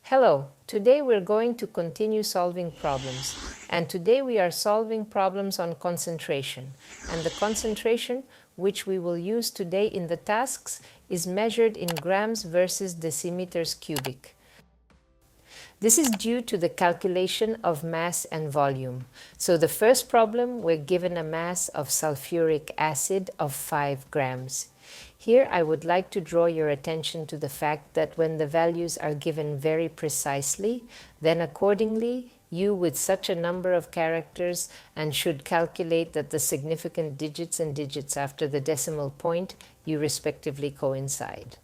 Hello, today we're going to continue solving problems, and today we are solving problems on concentration, and the concentration which we will use today in the tasks is measured in grams versus decimeters cubic. This is due to the calculation of mass and volume. So the first problem, we're given a mass of sulfuric acid of 5 grams. Here I would like to draw your attention to the fact that when the values are given very precisely, then accordingly you with such a number of characters and should calculate that the significant digits and digits after the decimal point you respectively coincide.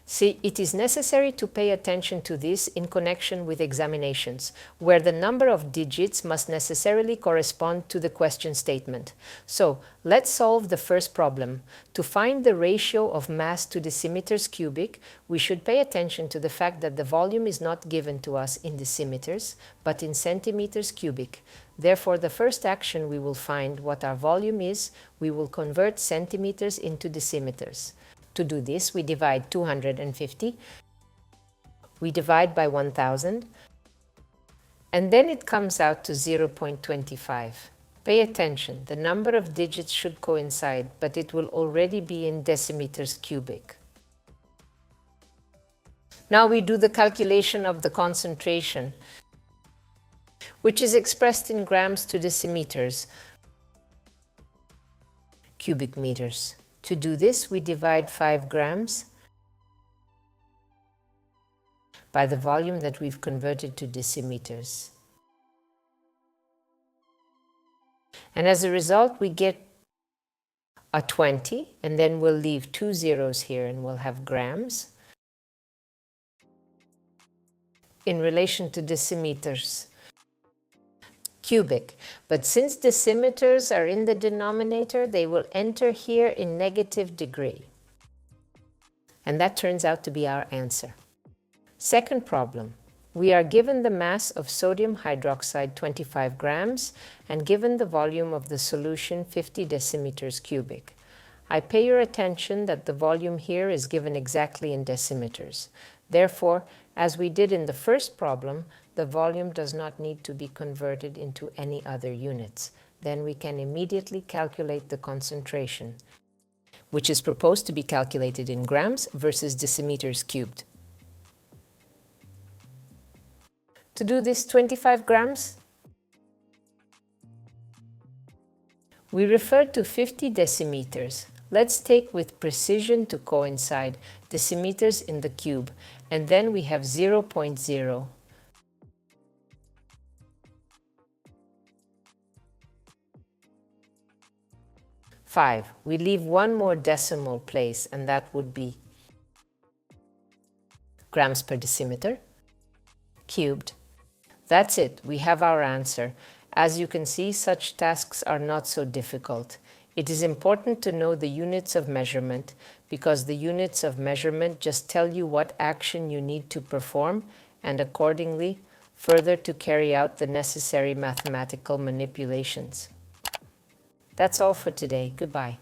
See, it is necessary to pay attention to this in connection with examinations, where the number of digits must necessarily correspond to the question statement. So, let's solve the first problem. To find the ratio of mass to decimeters cubic, we should pay attention to the fact that the volume is not given to us in decimeters, but in centimeters cubic. Therefore, the first action we will find what our volume is, we will convert centimeters into decimeters. To do this, we divide 250, we divide by 1000, and then it comes out to 0.25. Pay attention, the number of digits should coincide, but it will already be in decimeters cubic. Now we do the calculation of the concentration, which is expressed in grams to decimeters, cubic meters. To do this, we divide 5 grams by the volume that we've converted to decimeters. And as a result, we get a 20, and then we'll leave 2 zeros here and we'll have grams in relation to decimeters cubic. But since decimeters are in the denominator, they will enter here in negative degree. And that turns out to be our answer. Second problem. We are given the mass of sodium hydroxide 25 grams and given the volume of the solution 50 decimeters cubic. I pay your attention that the volume here is given exactly in decimeters. Therefore, as we did in the first problem, the volume does not need to be converted into any other units. Then we can immediately calculate the concentration, which is proposed to be calculated in grams versus decimeters cubed. To do this 25 grams, we refer to 50 decimeters. Let's take with precision to coincide decimeters in the cube, and then we have 0.0. 5. We leave one more decimal place, and that would be grams per decimeter cubed. That's it. We have our answer. As you can see, such tasks are not so difficult. It is important to know the units of measurement because the units of measurement just tell you what action you need to perform and accordingly further to carry out the necessary mathematical manipulations. That's all for today. Goodbye.